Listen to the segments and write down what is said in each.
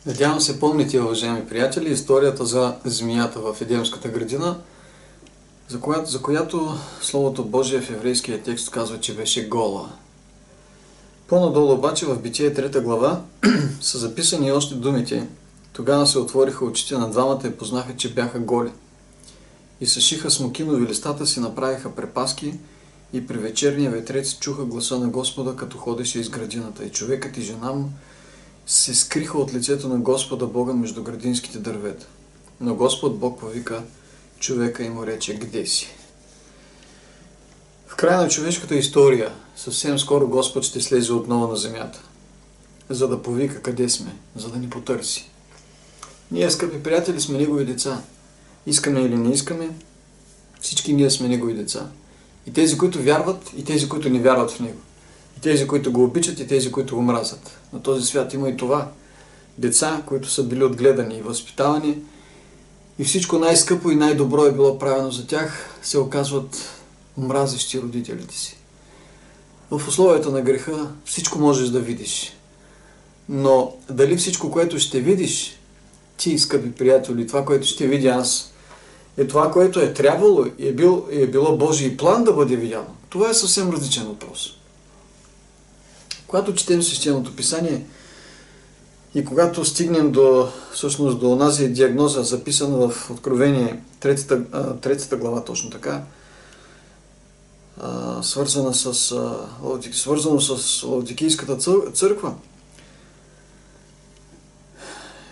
Надявам се помните, уважаеми приятели, историята за змията в Едемската градина, за която Словото Божие в еврейския текст казва, че беше гола. По-надолу обаче в Битие 3 глава са записани още думите. Тогава се отвориха очите на двамата и познаха, че бяха голи. И съшиха смокинови листата си, направиха препаски и при вечерния ветрец чуха гласа на Господа, като ходеше из градината. И човекът и жена му се скриха от лицето на Господа Бога между градинските дървета. Но Господ Бог повика човека и му рече: "Где си?" В края на човешката история съвсем скоро Господ ще слезе отново на земята, за да повика къде сме, за да ни потърси. Ние, скъпи приятели, сме Негови деца. Искаме или не искаме, всички ние сме Негови деца. И тези, които вярват, и тези, които не вярват в Него. И тези, които го обичат, и тези, които го мразят. На този свят има и това. Деца, които са били отгледани и възпитавани, и всичко най-скъпо и най-добро е било правено за тях, се оказват мразещи родителите си. В условията на греха всичко можеш да видиш. Но дали всичко, което ще видиш, ти, скъпи приятели, това, което ще видя аз, е това, което е трябвало и е било Божий план да бъде видяно, това е съвсем различен въпрос. Когато четем Свещеното писание и когато стигнем до онази диагноза, записана в Откровение 3 глава, точно така, свързано с Лаодикийската църква,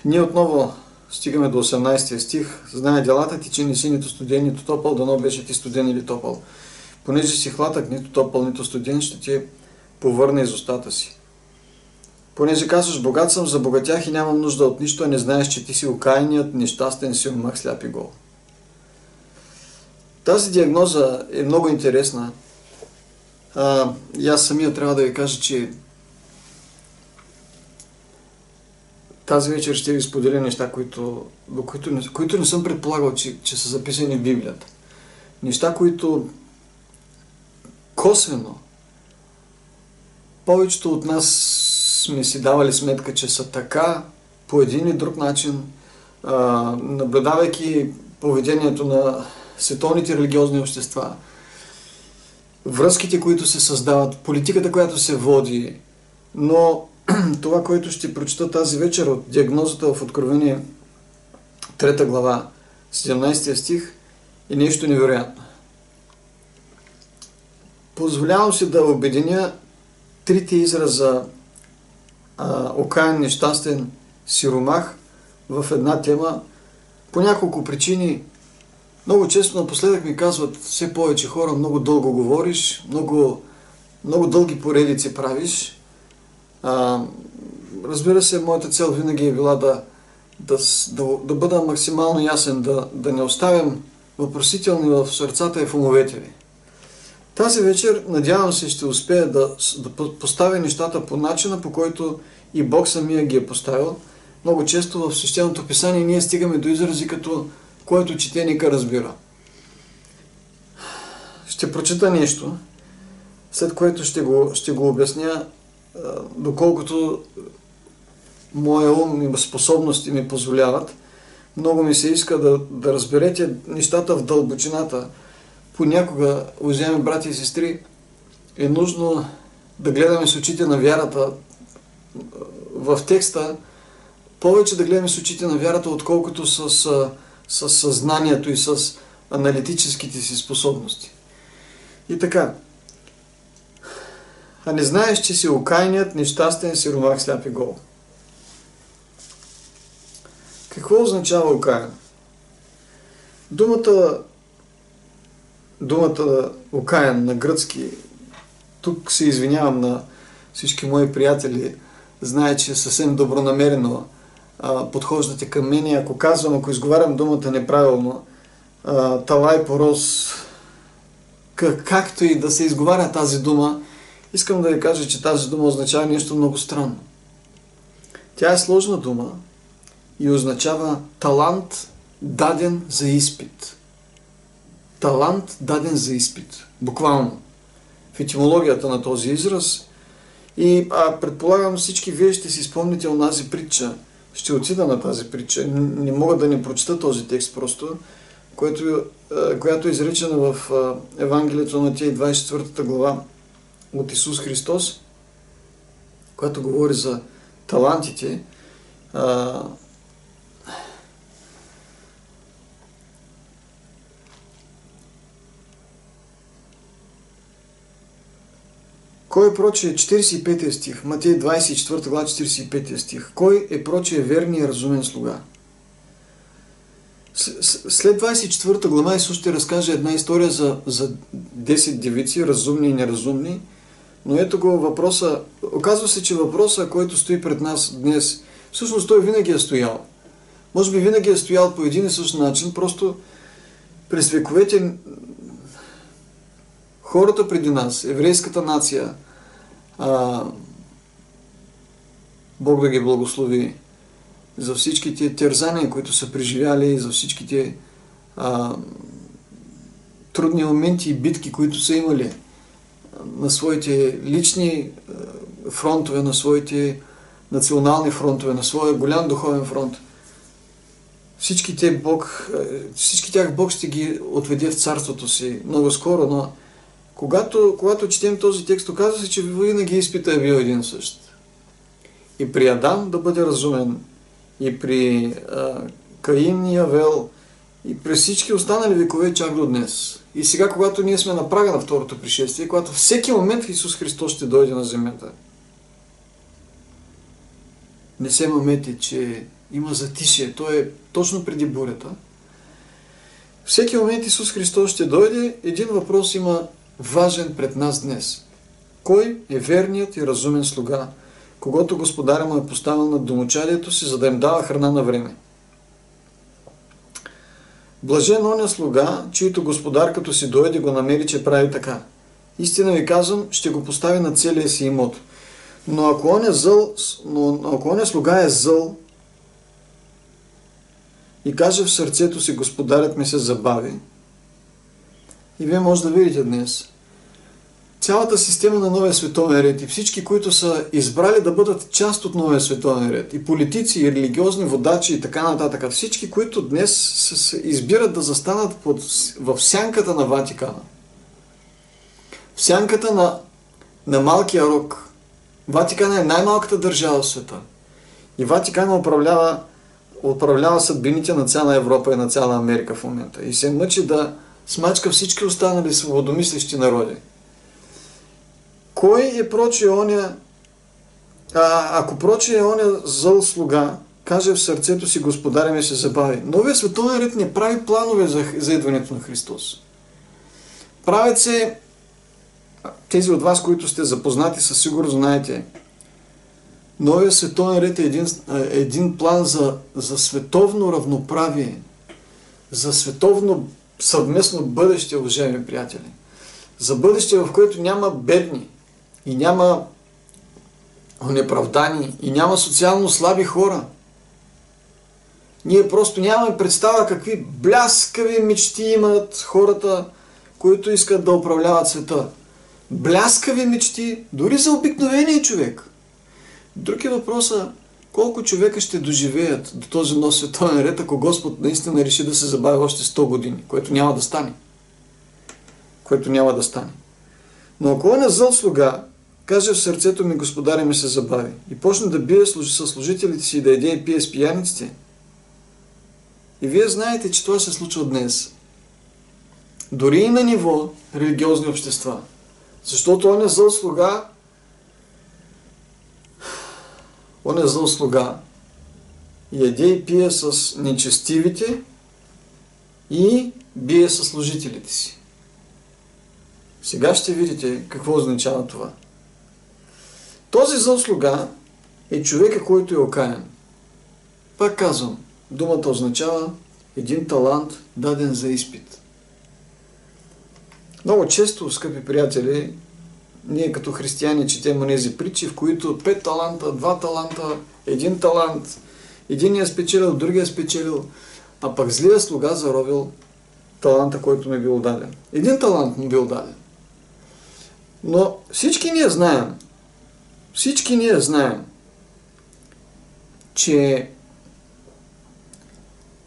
ние отново стигаме до 18 стих. "Знае делата ти, че не си нито студен, нито топъл, дано беше ти студен или топъл. Понеже си хлатък, нито топъл, нито студен, ще ти повърне из устата си. Понеже казваш: богат съм, забогатях и нямам нужда от нищо, а не знаеш, че ти си окаяният, нещастен, сиромах, сляп и гол." Тази диагноза е много интересна. И аз самия трябва да ви кажа, че тази вечер ще ви споделя неща, които не съм предполагал, че са записани в Библията. Неща, които косвено повечето от нас сме си давали сметка, че са така по един или друг начин, наблюдавайки поведението на световните религиозни общества, връзките, които се създават, политиката, която се води. Но това, което ще прочета тази вечер от диагнозата в Откровение 3 глава, 17 стих, е нещо невероятно. Позволявам си да обединя трите израза окаян, нещастен, сиромах в една тема по няколко причини. Много често напоследък ми казват все повече хора: много дълго говориш, много дълги поредици правиш. Разбира се, моята цел винаги е била да бъда максимално ясен, да не оставям въпросителни в сърцата и в умовете ви. Тази вечер, надявам се, ще успея да поставя нещата по начина, по който и Бог самия ги е поставил. Много често в Свещеното писание ние стигаме до изрази като "който чете, нека разбира". Ще прочита нещо, след което ще го обясня, доколкото моя ум и способности ми позволяват. Много ми се иска да разберете нещата в дълбочината. Понякога, уважаеми брати и сестри, е нужно да гледаме с очите на вярата в текста, повече да гледаме с очите на вярата, отколкото с съзнанието и с аналитическите си способности. И така. "А не знаеш, че си окаяният, нещастен, сиромах, сляп и гол." Какво означава окаян? Думата окаян на гръцки, тук се извинявам на всички мои приятели, знае, че съвсем добронамерено подхождате към мен. Ако изговарям думата неправилно, талай порос, както и да се изговаря тази дума, искам да ви кажа, че тази дума означава нещо много странно. Тя е сложна дума и означава талант, даден за изпит. Талант, даден за изпит. Буквално. В етимологията на този израз. И предполагам, всички вие ще си спомните онази притча Ще отида на тази притча. Не мога да не прочета този текст просто, която е изречена в Евангелието на Матей 24 глава от Исус Христос, която говори за талантите. Кой е прочее 45 стих, Матей 24 глава 45 стих. Кой е прочее верния и разумен слуга? След 24 глава Исус ще разкаже една история за 10 девици, разумни и неразумни, но ето го въпроса, оказва се, че въпроса, който стои пред нас днес, всъщност той винаги е стоял. Може би винаги е стоял по един и същ начин, просто през вековете хората преди нас, еврейската нация, Бог да ги благослови за всичките терзания, които са преживяли, за всичките трудни моменти и битки, които са имали на своите лични фронтове, на своите национални фронтове, на своя голям духовен фронт. Всички тях Бог ще ги отведе в царството си много скоро, но когато четем този текст, оказва се, че винаги изпита е бил един същ. И при Адам да бъде разумен, и при Каин и Авел, и при всички останали векове чак до днес. И сега, когато ние сме на прага на второто пришествие, когато всеки момент Исус Христос ще дойде на земята, не се мамете, че има затишие. Той е точно преди бурята. Всеки момент Исус Христос ще дойде. Един въпрос има важен пред нас днес. Кой е верният и разумен слуга, когато господаря му е поставил над домочадието си, за да им дава храна на време? Блажен оня слуга, чийто господар като си дойде го намери, че прави така. Истина ви казвам, ще го постави на целия си имот. Но ако оня слуга е зъл и каже в сърцето си, господарят ми се забави, и вие може да видите днес, цялата система на новия световен ред и всички, които са избрали да бъдат част от новия световен ред, и политици, и религиозни водачи и така нататък, всички, които днес се избират да застанат в сянката на Ватикана, в сянката на Малкия рог. Ватикана е най-малката държава в света. И Ватикана управлява съдбините на цяла Европа и на цяла Америка в момента. И се мъчи да смачка всички останали свободомислещи народи. Кой е прочие оня... Ако прочие оня зъл слуга, каже в сърцето си, господаря ми се забави. Новия световен ред не прави планове за идването на Христос. Правят се... Тези от вас, които сте запознати, със сигурно знаете. Новия световен ред е един план за световно равноправие, за световно съвместно бъдеще, уважаеми приятели. За бъдеще, в което няма бедни и няма неправдани и няма социално слаби хора. Ние просто нямаме представа какви бляскави мечти имат хората, които искат да управляват света. Бляскави мечти, дори за обикновения човек. Друг е въпросът, колко човека ще доживеят до този нов световен ред, ако Господ наистина реши да се забави още 100 години, което няма да стане. Но ако он е зъл слуга, каже в сърцето ми, господаря ми се забави, и почне да бие със служителите си и да еде и пие с пияниците. И вие знаете, че това се случва днес. Дори и на ниво религиозни общества. Защото он е зъл слуга, яде и пие с нечестивите и бие със служителите си. Сега ще видите какво означава това. Този зъл слуга е човека, който е окаян. Пак казвам, думата означава един талант, даден за изпит. Много често, скъпи приятели, ние като християни четем онези притчи, в които 5 таланта, 2 таланта, 1 талант, единият спечелил, другия спечелил, а пък злия слуга заровил таланта, който му е бил даден. 1 талант му бил даден. Но всички ние знаем, че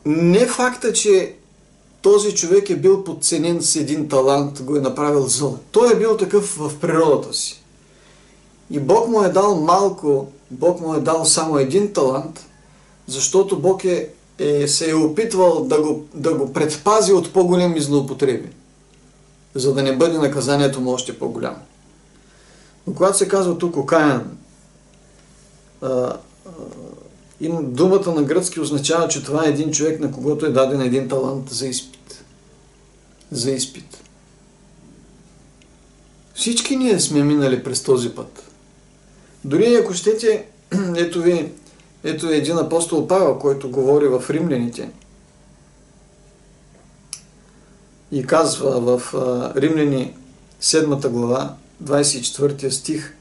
не факта, че този човек е бил подценен с един талант, го е направил зъл. Той е бил такъв в природата си. И Бог му е дал малко, Бог му е дал само един талант, защото Бог се е опитвал да го предпази от по-големи злоупотреби, за да не бъде наказанието му още по-голямо. Но когато се казва тук окаян, думата на гръцки означава, че това е един човек, на когото е даден един талант за изпит. За изпит. Всички ние сме минали през този път. Дори ако щете, ето един апостол Павел, който говори в Римляните и казва в Римляни 7 глава, 24 стих,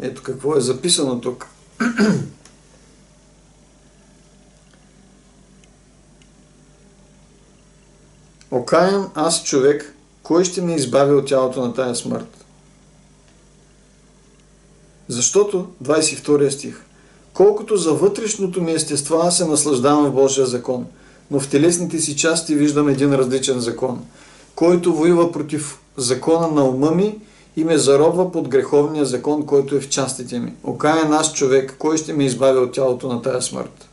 ето какво е записано тук. Окаян аз човек, кой ще ме избави от тялото на тая смърт? Защото, 22 стих, колкото за вътрешното ми естество аз се наслаждавам в Божия закон, но в телесните си части виждам един различен закон, който воюва против закона на ума ми и ме заробва под греховния закон, който е в частите ми. Окаян аз човек, кой ще ме избави от тялото на тая смърт?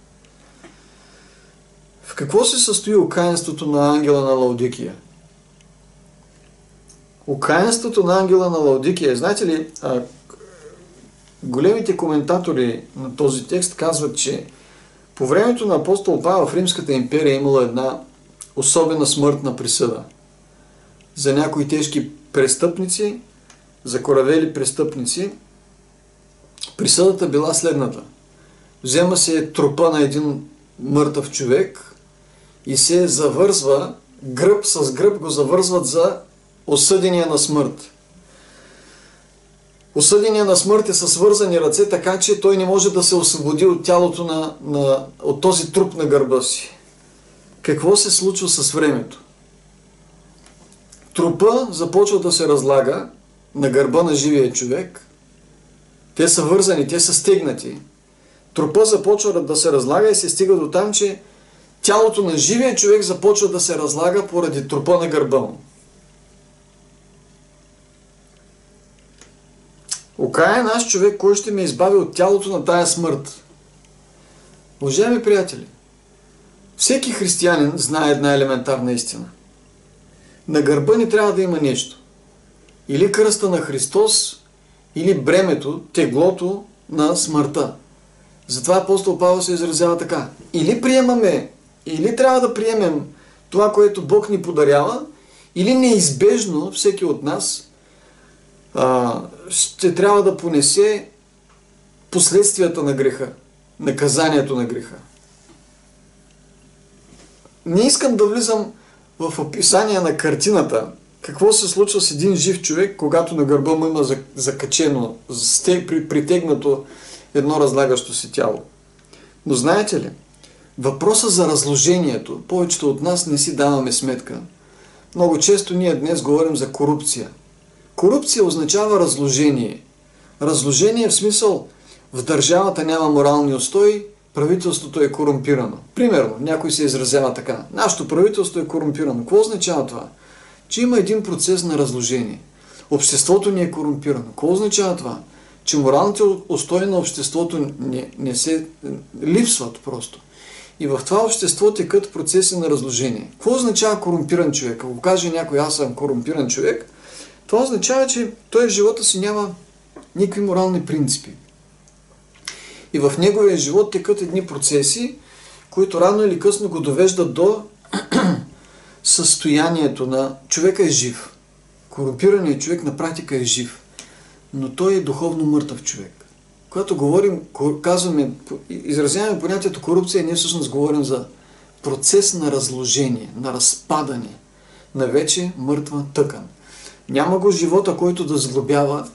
В какво се състои окаянството на ангела на Лаодикия? Окаянството на ангела на Лаодикия, знаете ли, големите коментатори на този текст казват, че по времето на апостол Павел в Римската империя имала една особена смъртна присъда за някои тежки престъпници, закоравели престъпници. Присъдата била следната. Взема се трупа на един мъртъв човек и се завързва, гръб с гръб го завързват за осъдения на смърт. Осъдения на смърт е със свързани ръце, така че той не може да се освободи от тялото от този труп на гърба си. Какво се случва с времето? Трупа започва да се разлага на гърба на живия човек. Те са вързани, те са стегнати. Трупа започва да се разлага и се стига до там, че тялото на живия човек започва да се разлага поради трупа на гърба му. Окаян аз човек, кой ще ме избави от тялото на тая смърт? Уважаеми приятели, всеки християнин знае една елементарна истина. На гърба ни трябва да има нещо. Или кръста на Христос, или бремето, теглото на смъртта. Затова апостол Павел се изразява така. Или приемаме, или трябва да приемем това, което Бог ни подарява, или неизбежно всеки от нас ще трябва да понесе последствията на греха, наказанието на греха. Не искам да влизам в описание на картината, какво се случва с един жив човек, когато на гърба му има закачено, притегнато едно разлагащо се тяло. Но знаете ли, въпроса за разложението, повечето от нас не си даваме сметка. Много често ние днес говорим за корупция. Корупция означава разложение. Разложение в смисъл, в държавата няма морални устои, правителството е корумпирано. Примерно, някой се изразява така. Нашето правителство е корумпирано. Какво означава това? Че има един процес на разложение. Обществото ни е корумпирано. Какво означава това? Че моралните устои на обществото не се липсват просто. И в това общество текат процеси на разложение. Какво означава корумпиран човек? Ако каже някой, аз съм корумпиран човек, това означава, че той в живота си няма никакви морални принципи. И в неговия живот текат едни процеси, които рано или късно го довеждат до състоянието на човека е жив. Корумпираният човек на практика е жив, но той е духовно мъртъв човек. Когато говорим, изразяваме понятието корупция, ние всъщност говорим за процес на разложение, на разпадане, на вече мъртва тъкан. Няма го живота, който да сглобява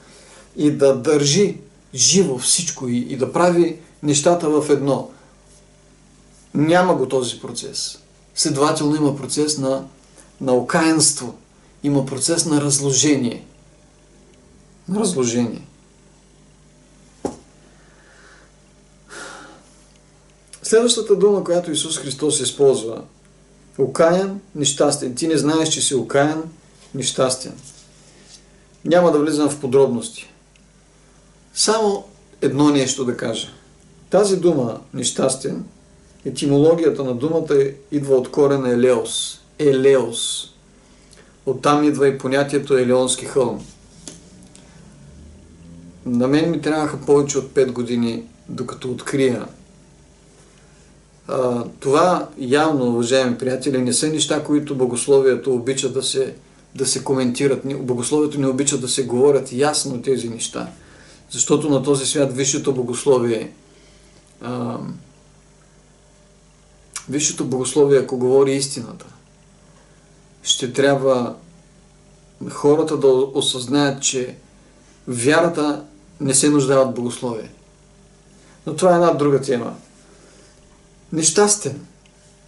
и да държи живо всичко и да прави нещата в едно. Няма го този процес. Следователно има процес на окаянство. Има процес на разложение. На разложение. Следващата дума, която Исус Христос използва: окаян, нещастен. Ти не знаеш, че си окаян, нещастен. Няма да влизам в подробности. Само едно нещо да кажа. Тази дума, нещастен, етимологията на думата идва от корена елеос. Елеос. Оттам идва и понятието Елеонски хълм. На мен ми трябваха повече от 5 години, докато открия. Това явно, уважаеми приятели, не са неща, които богословието обича да се коментират. Богословието не обича да се говорят ясно тези неща. Защото на този свят висшето богословие, ако говори истината, ще трябва хората да осъзнаят, че вярата не се нуждае от богословие. Но това е една друга тема.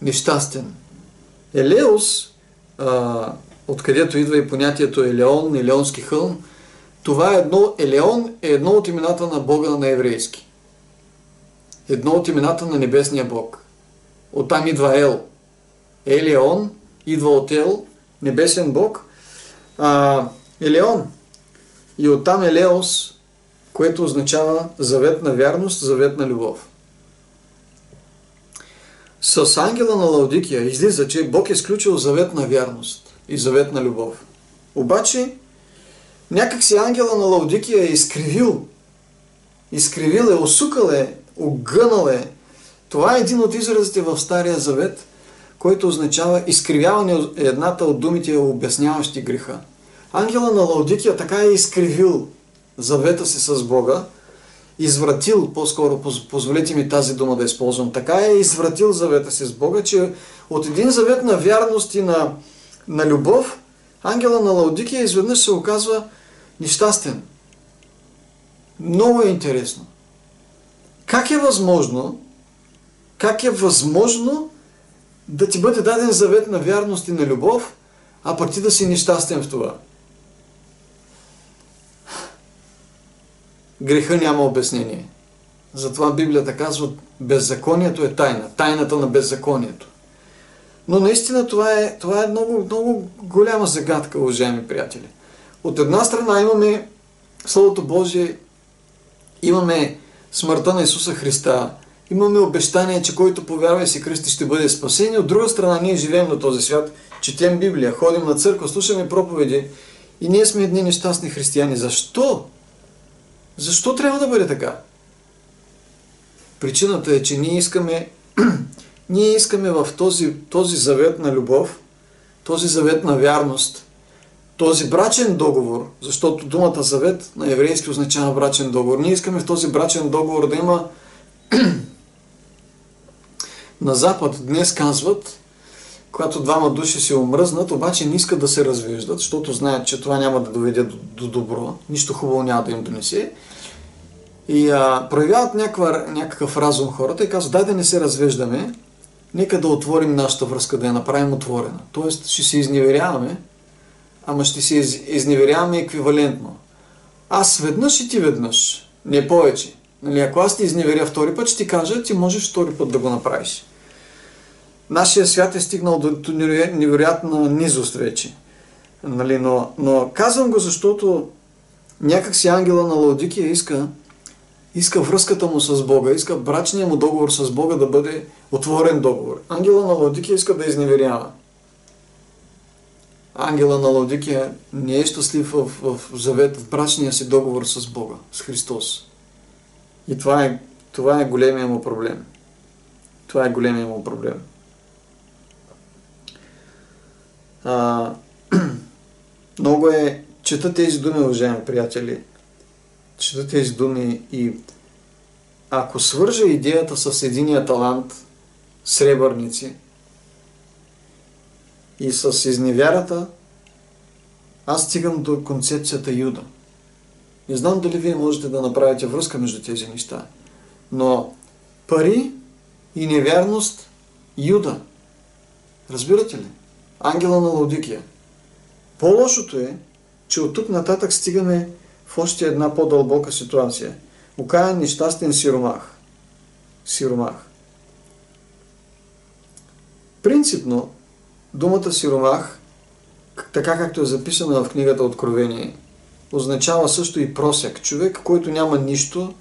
Нещастен. Елеос, откъдето идва и понятието Елеон, Елеонски хълм, Елеон е едно от имената на Бога на еврейски. Едно от имената на небесния Бог. Оттам идва Ел. Елеон идва от Ел, небесен Бог. Елеон. И оттам Елеос, което означава завет на вярност, завет на любов. С ангела на Лаодикия излиза, че Бог е сключил завет на вярност и завет на любов. Обаче, някак си ангела на Лаодикия е изкривил е, осукал е, огънал е. Това е един от изразите в Стария завет, който означава изкривяване, едната от думите обясняващи греха. Ангела на Лаодикия така е изкривил завета си с Бога, извратил, по-скоро позволете ми тази дума да използвам, така е извратил завета си с Бога, че от един завет на вярност и на любов, ангела на Лаодикия изведнъж се оказва нещастен. Много е интересно. Как е възможно да ти бъде даден завет на вярност и на любов, а пък ти да си нещастен в това? Греха няма обяснение. Затова Библията казва, беззаконието е тайна. Тайната на беззаконието. Но наистина това е много, много голяма загадка, уважаеми приятели. От една страна имаме Словото Божие, имаме смъртта на Исуса Христа, имаме обещание, че който повярва и се кръсти, ще бъде спасен. От друга страна, ние живеем на този свят, четем Библия, ходим на църква, слушаме проповеди и ние сме едни нещастни християни. Защо? Защо трябва да бъде така? Причината е, че ние искаме в този завет на любов, този завет на вярност, този брачен договор, защото думата завет на еврейски означава брачен договор. Ние искаме в този брачен договор да има на Запад днес казват, когато двама души се омръзнат, обаче не искат да се развеждат, защото знаят, че това няма да доведе до добро, нищо хубаво няма да им донесе. И проявяват някакъв разум хората и казват, дай да не се развеждаме, нека да отворим нашата връзка, да я направим отворена. Тоест ще се изневеряваме, ама ще се изневеряваме еквивалентно. Аз веднъж и ти веднъж, не повече. Нали, ако аз ти изневеря втори път, ще ти кажа, ти можеш втори път да го направиш. Нашия свят е стигнал до невероятна низост вече. Нали, но казвам го, защото някак си ангела на Лаодикия иска връзката му с Бога, иска брачния му договор с Бога да бъде отворен договор. Ангела на Лаодикия иска да изневерява. Ангела на Лаодикия не е щастлив в завет, в брачния си договор с Бога, с Христос. И това е големия му проблем. Това е големия му проблем. Много е... Чета тези думи, уважаеми приятели. Чета тези думи и ако свържа идеята с единия талант, сребърници и с изневярата, аз стигам до концепцията Юда. Не знам дали вие можете да направите връзка между тези неща, но пари и невярност Юда. Разбирате ли? Ангела на Лаодикия. По-лошото е, че от тук нататък стигаме в още една по-дълбока ситуация. Окаян, нещастен сиромах. Принципно, думата сиромах, така както е записана в книгата Откровение, означава също и просяк. Човек, който няма нищо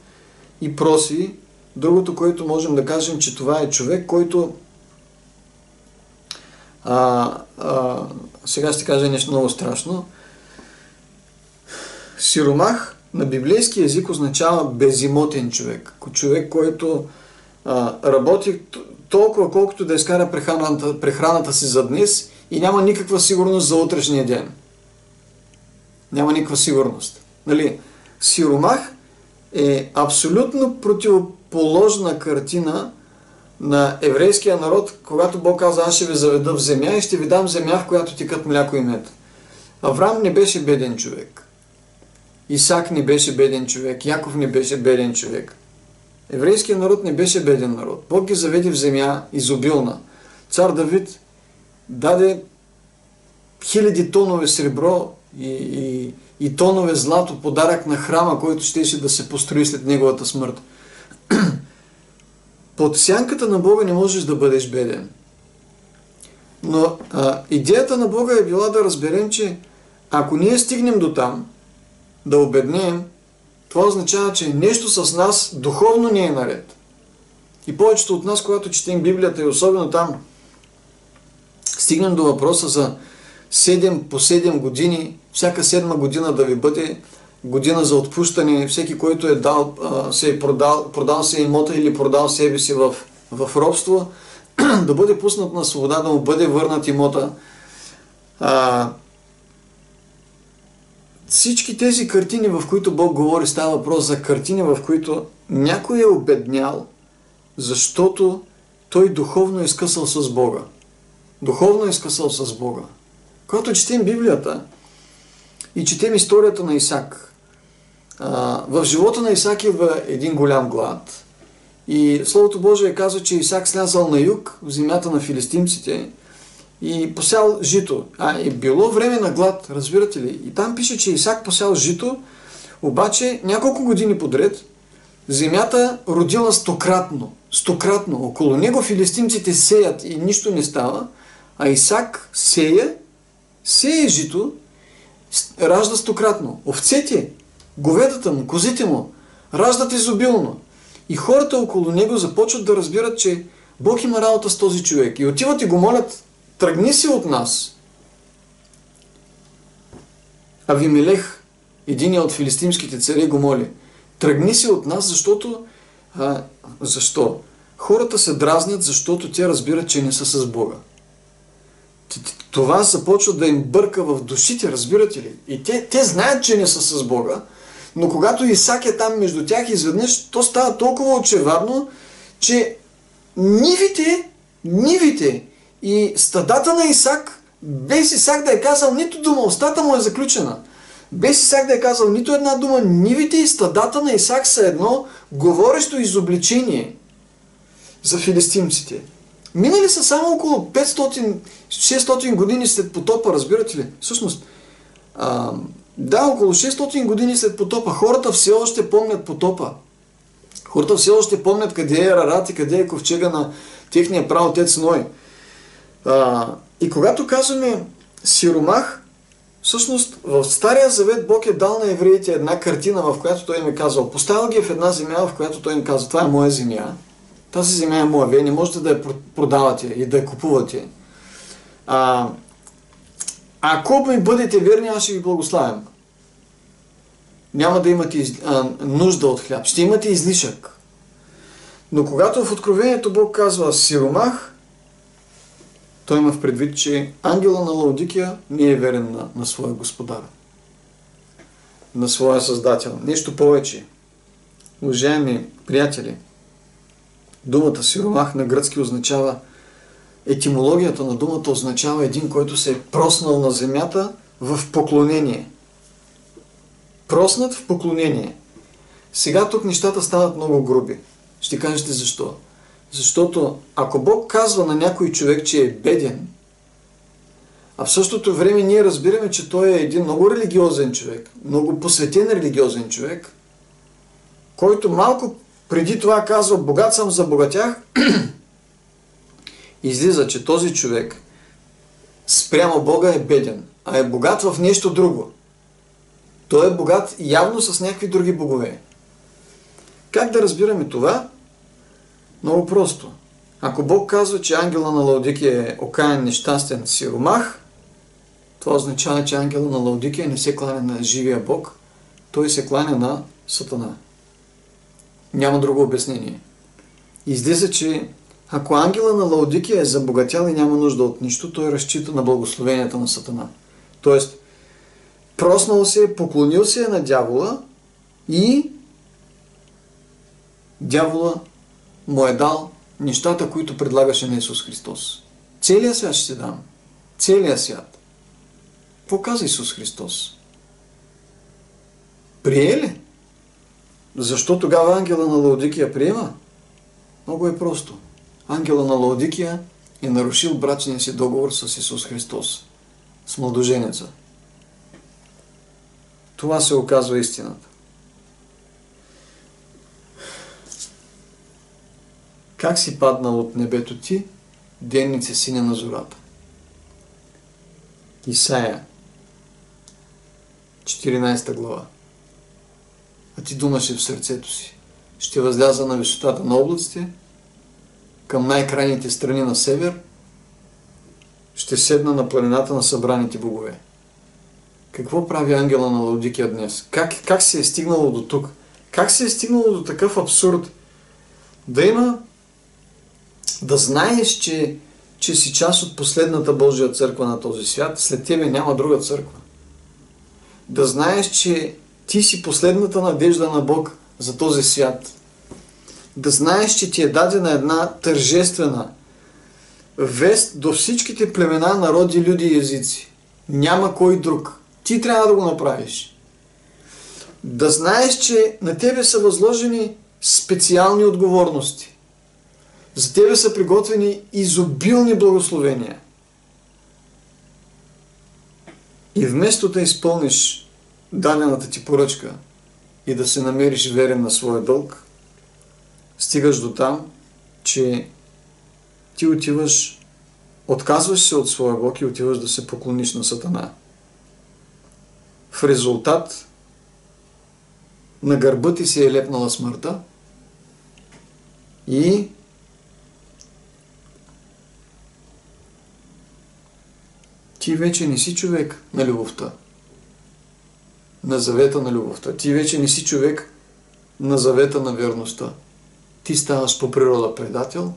и проси. Другото, което можем да кажем, че това е човек, който сега ще кажа нещо много страшно. Сиромах на библейски език означава безимотен човек. Човек, който работи толкова, колкото да изкара прехраната си за днес и няма никаква сигурност за утрешния ден. Няма никаква сигурност. Нали? Сиромах е абсолютно противоположна картина на еврейския народ, когато Бог каза: аз ще ви заведа в земя и ще ви дам земя, в която текат мляко и мед. Авраам не беше беден човек. Исак не беше беден човек. Яков не беше беден човек. Еврейският народ не беше беден народ. Бог ги заведе в земя изобилна. Цар Давид даде хиляди тонове сребро и тонове злато подарък на храма, който щеше да се построи след неговата смърт. Под сянката на Бога не можеш да бъдеш беден. Но идеята на Бога е била да разберем, че ако ние стигнем до там, да обеднеем, това означава, че нещо с нас духовно не е наред. И повечето от нас, когато четем Библията, и особено там, стигнем до въпроса за 7 по 7 години, всяка 7 година да ви бъде година за отпущане, всеки, който е продал се имота или продал себе си в робство, да бъде пуснат на свобода, да му бъде върнат имота. Всички тези картини, в които Бог говори, става въпрос за картини, в които някой е обеднял, защото той духовно е скъсал с Бога. Духовно е скъсал с Бога. Когато четем Библията и четем историята на Исак, в живота на Исак е един голям глад. И Словото Божие казва, че Исак слязал на юг, в земята на филистимците, и посял жито. И било време на глад, разбирате ли? И там пише, че Исак посял жито, обаче няколко години подред земята родила стократно. Стократно. Около него филистимците сеят и нищо не става, а Исак сее жито, ражда стократно. Овцете, говедата му, козите му раждат изобилно. И хората около него започват да разбират, че Бог има работа с този човек. И отиват и го молят: тръгни си от нас. Авимелех, единият от филистимските царе, го моли: тръгни си от нас, защото... Защо? Хората се дразнят, защото те разбират, че не са с Бога. Това започва да им бърка в душите, разбирате ли? И те знаят, че не са с Бога, но когато Исак е там между тях, изведнъж то става толкова очевадно, че нивите и стадата на Исак, без Исак да е казал нито дума, устата му е заключена. Без Исак да е казал нито една дума, нивите и стадата на Исак са едно говорещо изобличение за филистимците. Минали са само около 500-600 години след потопа, разбирате ли? Всъщност, около 600 години след потопа. Хората все още помнят потопа. Хората все още помнят къде е Арарат и къде е ковчега на техния праотец Ной. И когато казваме сиромах, всъщност в Стария Завет Бог е дал на евреите една картина, в която Той им е казал: поставил ги в една земя, в която Той им казва: това е моя земя, тази земя е моя, вие не можете да я продавате и да я купувате. Ако ми бъдете верни, аз ще ви благославям. Няма да имате нужда от хляб, ще имате излишък. Но когато в Откровението Бог казва сиромах, той има в предвид, че ангела на Лаодикия не е верен на своя господар, на своя създател. Нещо повече. Уважаеми приятели, думата сиромах на гръцки означава, етимологията на думата означава един, който се е проснал на земята в поклонение. Проснат в поклонение. Сега тук нещата стават много груби. Ще кажете защо? Защото ако Бог казва на някой човек, че е беден, а в същото време ние разбираме, че той е един много религиозен човек, много посветен религиозен човек, който малко преди това казва: богат съм, забогатях, излиза, че този човек спрямо Бога е беден, а е богат в нещо друго. Той е богат явно с някакви други богове. Как да разбираме това? Много просто. Ако Бог казва, че ангела на Лаодикия е окаян, нещастен сиромах, това означава, че ангела на Лаодикия не се кланя на живия Бог, той се кланя на Сатана. Няма друго обяснение. Излиза, че ако ангела на Лаодикия е забогатял и няма нужда от нищо, той разчита на благословенията на Сатана. Тоест, проснал се, поклонил се на дявола и дявола му е дал нещата, които предлагаше на Исус Христос. Целият свят ще дам. Целият свят. Какво каза Исус Христос? Прие ли? Защо тогава ангела на Лаодикия приема? Много е просто. Ангела на Лаодикия е нарушил брачния си договор с Исус Христос, с младоженеца. Това се оказва истината. Как си паднал от небето ти, деннице синя на зората? Исаия, 14 глава. А ти думаше в сърцето си: ще възляза на висотата на облаците, към най-крайните страни на север, ще седна на планината на събраните богове. Какво прави ангела на Лаодикия днес? Как се е стигнало до тук? Как се е стигнало до такъв абсурд? Да знаеш, че си част от последната Божия църква на този свят, след тебе няма друга църква. Да знаеш, че ти си последната надежда на Бог за този свят. Да знаеш, че ти е дадена една тържествена вест до всичките племена, народи, люди и езици. Няма кой друг. Ти трябва да го направиш. Да знаеш, че на тебе са възложени специални отговорности. За тебе са приготвени изобилни благословения. И вместо да изпълниш дадената ти поръчка и да се намериш верен на своя дълг, стигаш до там, че ти отказваш се от своя Бог и отиваш да се поклониш на Сатана. В резултат на гърба ти се е лепнала смъртта и ти вече не си човек на любовта, на завета на любовта. Ти вече не си човек на завета на верността. Ти ставаш по природа предател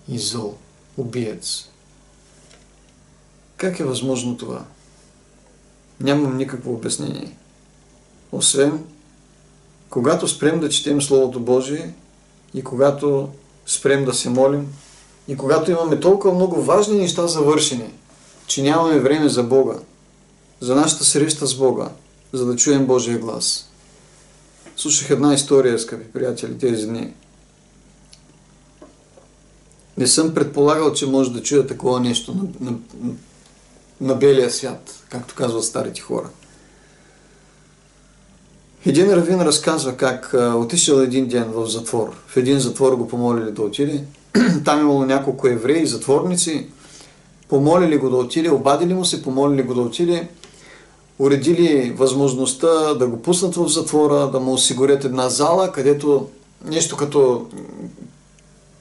и зъл, убиец. Как е възможно това? Нямам никакво обяснение. Освен, когато спрем да четем Словото Божие и когато спрем да се молим и когато имаме толкова много важни неща завършени, че нямаме време за Бога, за нашата среща с Бога, за да чуем Божия глас. Слушах една история, скъпи приятели, тези дни. Не съм предполагал, че може да чуя такова нещо на белия свят, както казват старите хора. Един равин разказва как отишъл един ден в затвор. В един затвор го помолили да отиде. Там имало няколко евреи, затворници. Помолили го да отиде, обадили му се, помолили го да отиде. Уредили възможността да го пуснат в затвора, да му осигурят една зала, където нещо като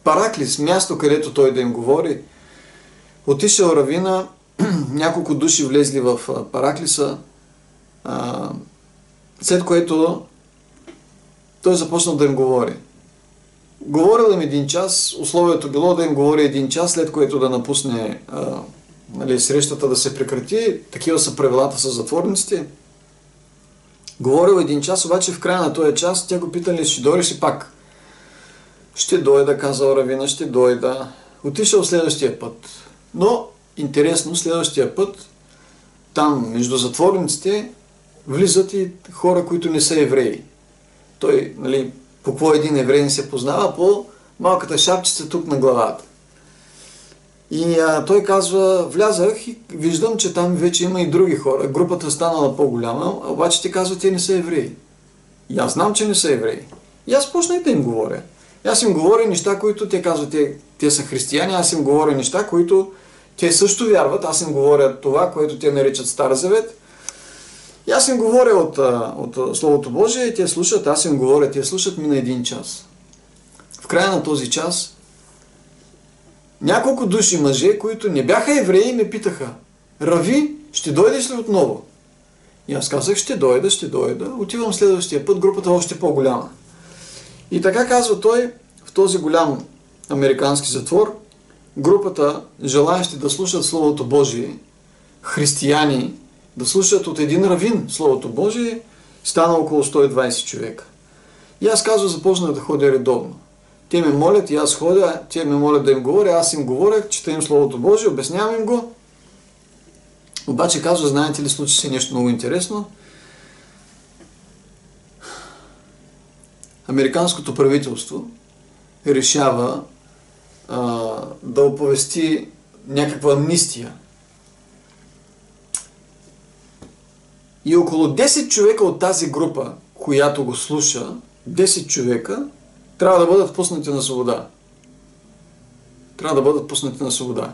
параклис, място, където той да им говори. Отишъл равина, няколко души влезли в параклиса, след което той започнал да им говори. Говорил им 1 час, условието било да им говори 1 час, след което да напусне срещата, да се прекрати. Такива са правилата с затворниците. Говорил 1 час, обаче в края на този час тя го питали: ще дойдеш ли пак? Ще дойда, казал равина, ще дойда. Отишъл следващия път. Но, интересно, следващия път, там между затворниците влизат и хора, които не са евреи. Той, по какво един еврей не се познава? По малката шапчица тук на главата. И той казва: влязах и виждам, че там вече има и други хора. Групата станала по-голяма, обаче те казват, те не са евреи. И аз знам, че не са евреи. И аз почнах да им говоря. И аз им говоря неща, които те казват, Те са християни, аз им говоря неща, които те също вярват. Аз им говоря това, което те наричат Стар Завет. И аз им говоря от Словото Божие и те слушат, аз им говоря, те слушат, мина 1 час. В края на този час няколко души мъже, които не бяха евреи, ме питаха: Рави, ще дойдеш ли отново? И аз казах: ще дойда. Отивам следващия път, групата е още по-голяма. И така казва той, в този голям американски затвор, групата, желаящи да слушат Словото Божие, християни, да слушат от един равин Словото Божие, стана около 120 човека. И аз казвам, започнах да ходя редовно. Те ме молят и аз ходя, те ме молят да им говоря, аз им говоря, чета им Словото Божие, обяснявам им го. Обаче казва, знаете ли, случи се нещо много интересно. Американското правителство решава да оповести някаква амнистия. И около 10 човека от тази група, която го слуша, 10 човека, трябва да бъдат пуснати на свобода.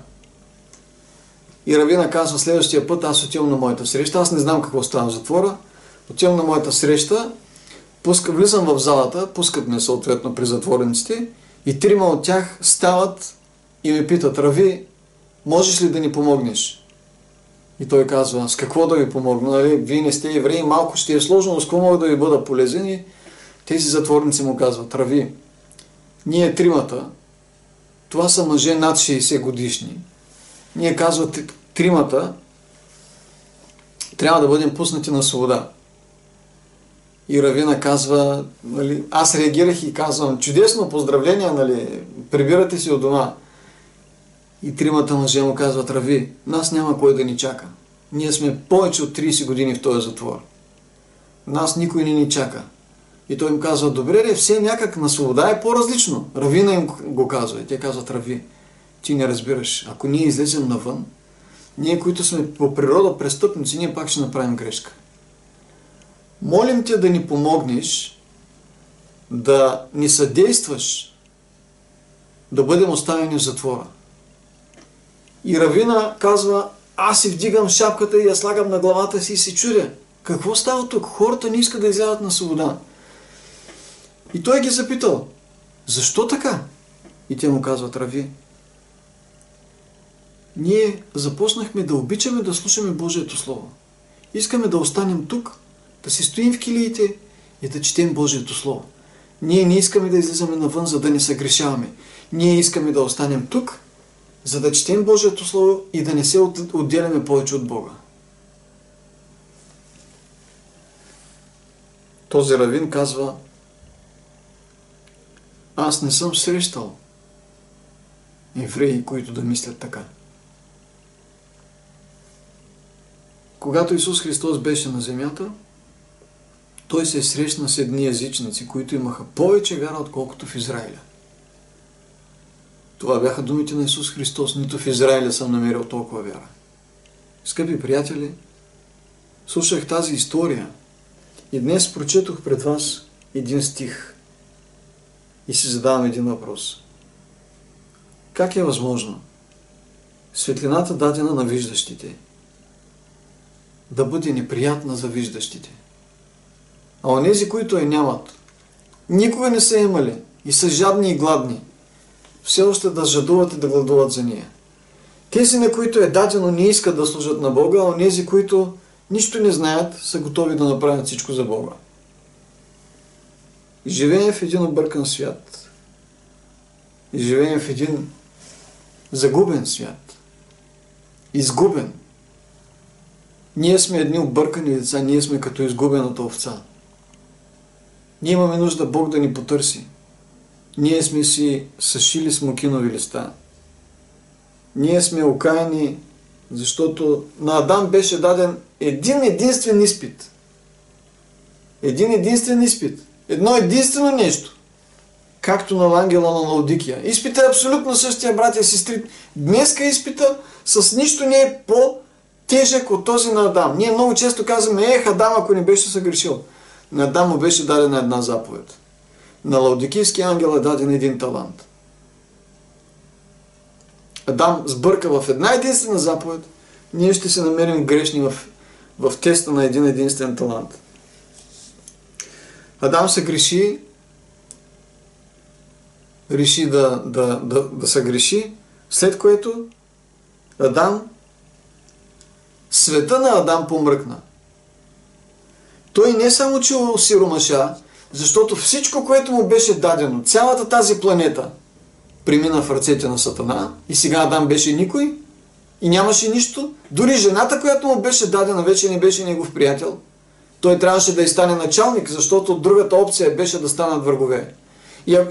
И равина казва, следващия път аз отивам на моята среща. Аз не знам какво става в затвора. Отивам на моята среща, влизам в залата, пускат ме съответно при затворниците и 3 от тях стават и ме питат: Рави, можеш ли да ни помогнеш? И той казва: с какво да ви помогна? Нали? Вие не сте евреи, малко ще е сложно, но с какво мога да ви бъда полезен? И тези затворници му казват: Рави, ние 3, това са мъже над 60 годишни. Ние, казват, 3 трябва да бъдем пуснати на свобода. И равина казва, нали, аз реагирах и казвам: чудесно, поздравления, нали, прибирате си от дома. И 3 мъже му казват: Рави, нас няма кой да ни чака. Ние сме повече от 30 години в този затвор. Нас никой не ни чака. И той им казва: добре, все някак на свобода е по-различно. Равина им го казва. И те казват: Рави, ти не разбираш. Ако ние излезем навън, ние, които сме по природа престъпници, ние пак ще направим грешка. Молим те да ни помогнеш, да ни съдействаш, да бъдем оставени в затвора. И равина казва: аз си вдигам шапката и я слагам на главата си и се чудя. Какво става тук? Хората не искат да излязат на свобода. И той ги запитал: защо така? И те му казват: Рави, ние започнахме да обичаме да слушаме Божието Слово. Искаме да останем тук, да си стоим в килиите и да четем Божието Слово. Ние не искаме да излизаме навън, за да не съгрешаваме. Ние искаме да останем тук, за да четем Божието Слово и да не се отделяме повече от Бога. Този равин казва: аз не съм срещал евреи, които да мислят така. Когато Исус Христос беше на земята, Той се срещна с едни езичници, които имаха повече вяра, отколкото в Израиля. Това бяха думите на Исус Христос: нито в Израиля съм намерил толкова вяра. Скъпи приятели, слушах тази история и днес прочетох пред вас един стих и си задавам един въпрос. Как е възможно светлината, дадена на виждащите, да бъде неприятна за виждащите? А онези, които я нямат, никога не са имали и са жадни и гладни, все още да жадуват и да гладуват за нея. Тези, на които е дадено, не искат да служат на Бога, а онези, които нищо не знаят, са готови да направят всичко за Бога. И живеем в един объркан свят. И живеем в един загубен свят. Изгубен. Ние сме едни объркани деца, ние сме като изгубената овца. Ние имаме нужда Бог да ни потърси. Ние сме си съшили смокинови листа. Ние сме окаяни, защото на Адам беше даден един единствен изпит. Един единствен изпит. Едно единствено нещо. Както на ангела на Лаодикия. Изпитът е абсолютно същия, братя и сестри. Днеска изпита с нищо не е по-тежък от този на Адам. Ние много често казваме: Адам, ако не беше съгрешил. На Адам му беше дадена една заповед. На Лаодикийския ангел е даден един талант. Адам сбърка в една единствена заповед, ние ще се намерим грешни в теста на един единствен талант. Адам се греши, реши да се греши, след което света на Адам помръкна. Той не само че осиромаша, защото всичко, което му беше дадено, цялата тази планета, премина в ръцете на Сатана и сега Адам беше никой и нямаше нищо. Дори жената, която му беше дадена, вече не беше негов приятел. Той трябваше да й стане началник, защото другата опция беше да станат врагове.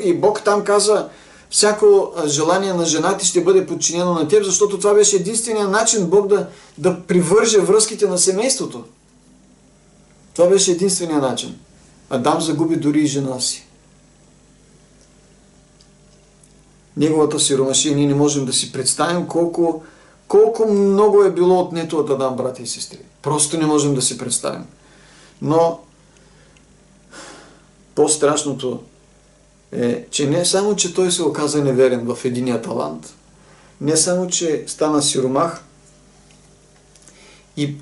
И Бог там каза, всяко желание на жена ти ще бъде подчинено на теб, защото това беше единственият начин Бог да привърже връзките на семейството. Това беше единственият начин. Адам загуби дори и жена си. Неговата сиромашия, ние не можем да си представим колко много е било отнето от Адам, брати и сестри. Просто не можем да си представим. Но по-страшното е, че не само, че той се оказа неверен в единия талант, не само, че стана сиромах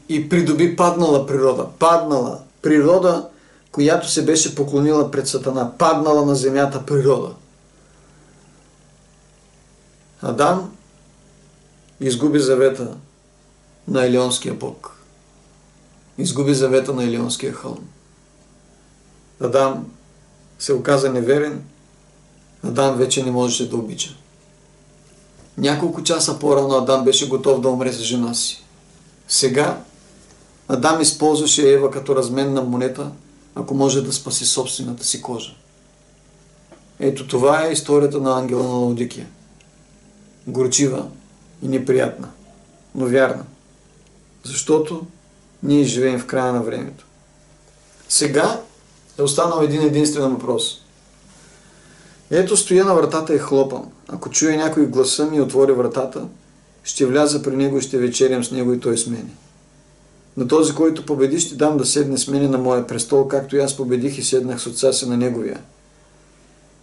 и придоби паднала природа. Паднала природа, която се беше поклонила пред Сатана. Паднала на земята природа. Адам изгуби завета на Елионския Бог. Изгуби завета на Елионския хълм. Адам се оказа неверен. Адам вече не можеше да обича. Няколко часа по-рано Адам беше готов да умре с жена си. Сега Адам използваше Ева като разменна монета, ако може да спаси собствената си кожа. Ето това е историята на ангела на Лаодикия. Горчива и неприятна, но вярна. Защото ние живеем в края на времето. Сега е останал един единствен въпрос. Ето стоя на вратата и хлопам. Ако чуя някой гласа ми и отвори вратата, ще вляза при него и ще вечерям с него и той с мене. На този, който победи, ще дам да седне с мене на моя престол, както и аз победих и седнах с отца си на неговия.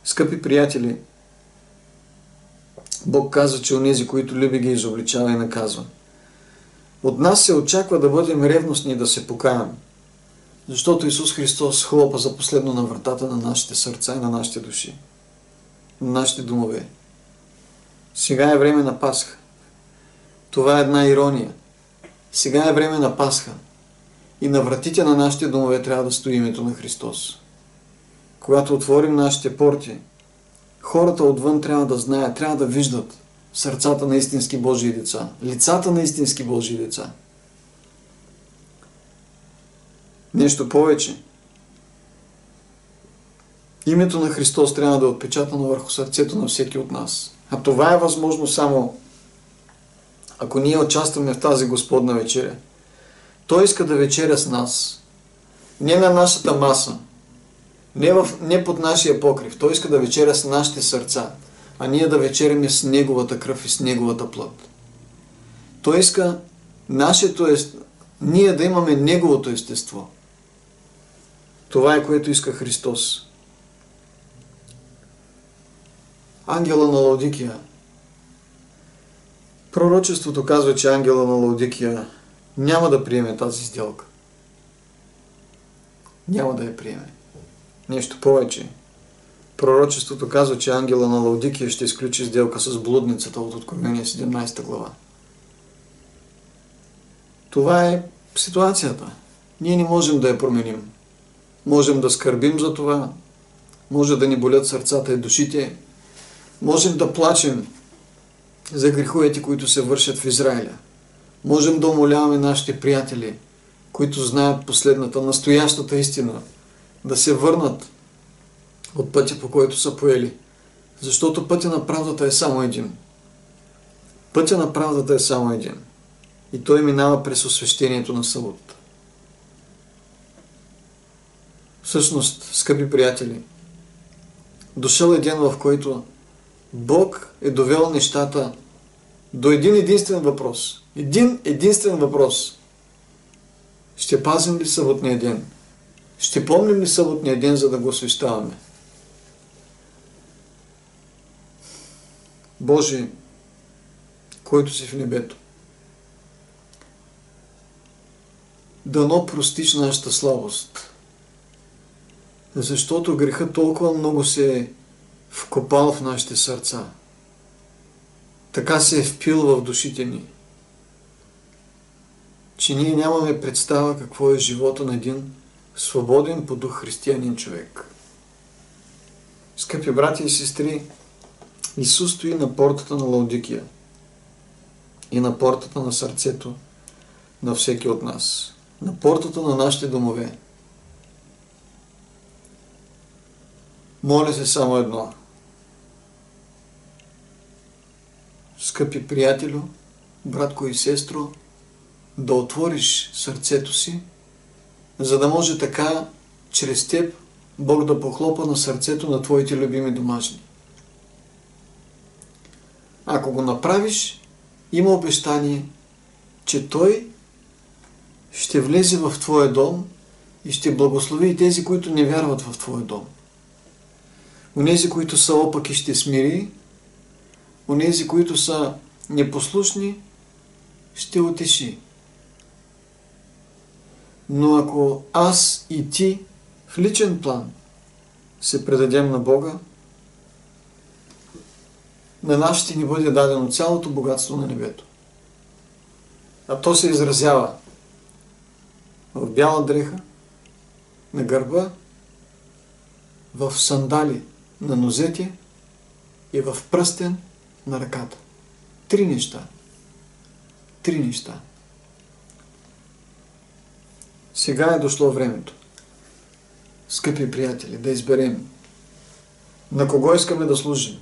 Скъпи приятели, Бог казва, че онези, които люби, ги изобличава и наказва. От нас се очаква да бъдем ревностни и да се покаяме. Защото Исус Христос хлопа за последно на вратата на нашите сърца и на нашите души. На нашите домове. Сега е време на Пасха. Това е една ирония. Сега е време на Пасха. И на вратите на нашите домове трябва да стои името на Христос. Когато отворим нашите порти, хората отвън трябва да знаят, трябва да виждат сърцата на истински Божии деца, лицата на истински Божии деца. Нещо повече. Името на Христос трябва да е отпечатано върху сърцето на всеки от нас. А това е възможно само ако ние участваме в тази Господна вечеря. Той иска да вечеря с нас. Не на нашата маса. Не под нашия покрив. Той иска да вечеря с нашите сърца. А ние да вечеряме с Неговата кръв и с Неговата плът. Той иска ние да имаме Неговото естество. Това е, което иска Христос. Ангела на Лаодикия. Пророчеството казва, че ангела на Лаодикия няма да приеме тази сделка. Няма да я приеме. Нещо повече. Пророчеството казва, че ангела на Лаодикия ще изключи сделка с блудницата от Откровение 17 глава. Това е ситуацията. Ние не можем да я променим. Можем да скърбим за това. Може да ни болят сърцата и душите. Можем да плачем за греховете, които се вършат в Израиля. Можем да умоляваме нашите приятели, които знаят последната, настоящата истина, да се върнат от пътя, по който са поели. Защото пътя на правдата е само един. Пътя на правдата е само един. И той минава през освещението на събота. Всъщност, скъпи приятели, дошъл е ден, в който Бог е довел нещата до един единствен въпрос. Един единствен въпрос. Ще пазим ли съботния ден? Ще помним ли съботния ден, за да го освещаваме? Боже, който си в небето. Дано простиш нашата слабост, защото грехът толкова много се е вкопал в нашите сърца. Така се е впил в душите ни, че ние нямаме представа какво е живота на един свободен по дух християнин човек. Скъпи брати и сестри, Исус стои на портата на Лаодикия и на портата на сърцето на всеки от нас, на портата на нашите домове. Моля се само едно. Скъпи приятелю, братко и сестро, да отвориш сърцето си, за да може така, чрез теб, Бог да похлопа на сърцето на твоите любими домашни. Ако го направиш, има обещание, че Той ще влезе в твоя дом и ще благослови и тези, които не вярват в твоя дом. Онези, които са опаки, ще смири, онези, които са непослушни, ще утеши. Но ако аз и ти в личен план се предадем на Бога, на нас ще ни бъде дадено цялото богатство на небето. А то се изразява в бяла дреха на гърба, в сандали на нозете и в пръстен на ръката. Три неща. Три неща. Сега е дошло времето, скъпи приятели, да изберем на кого искаме да служим.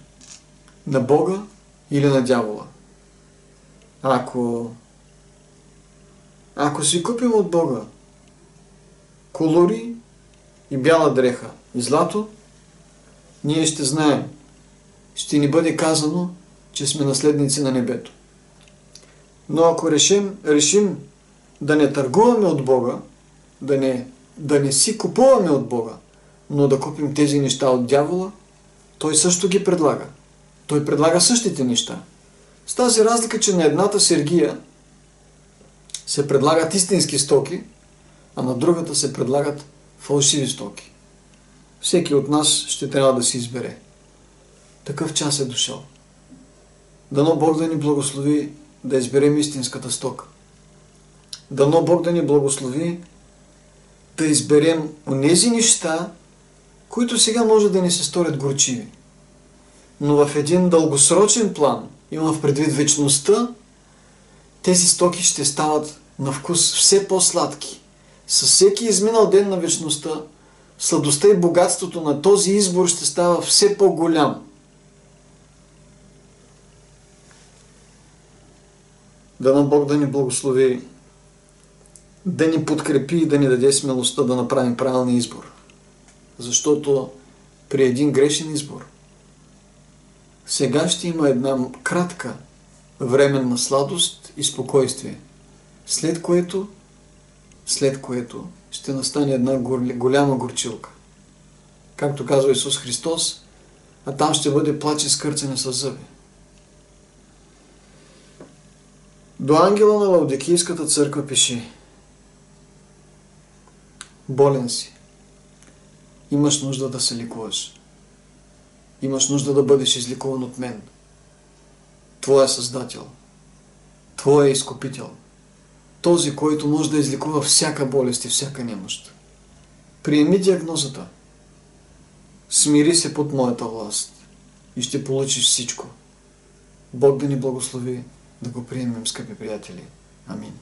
На Бога или на дявола. Ако си купим от Бога колори и бяла дреха и злато, ние ще знаем, ще ни бъде казано, че сме наследници на небето. Но ако решим да не търгуваме от Бога, да не си купуваме от Бога, но да купим тези неща от дявола, той също ги предлага. Той предлага същите неща. С тази разлика, че на едната сергия се предлагат истински стоки, а на другата се предлагат фалшиви стоки. Всеки от нас ще трябва да си избере. Такъв час е дошъл. Дано Бог да ни благослови да изберем истинската стока. Дано Бог да ни благослови да изберем онези неща, които сега може да ни се сторят горчиви. Но в един дългосрочен план, имам в предвид вечността, тези стоки ще стават на вкус все по-сладки. Със всеки изминал ден на вечността, сладостта и богатството на този избор ще става все по-голям. Дано Бог да ни благослови, да ни подкрепи и да ни даде смелостта да направим правилния избор. Защото при един грешен избор сега ще има една кратка временна сладост и спокойствие, след което ще настане една голяма горчилка. Както казва Исус Христос, а там ще бъде плач и скърцане със зъби. До ангела на Лаодикийската църква пиши: болен си, имаш нужда да се лекуваш. Имаш нужда да бъдеш излекуван от мен. Твоя Създател, Твоя Изкупител, този, който може да излекува всяка болест и всяка немощ. Приеми диагнозата. Смири се под моята власт и ще получиш всичко. Бог да ни благослови да го приемем, скъпи приятели. Амин.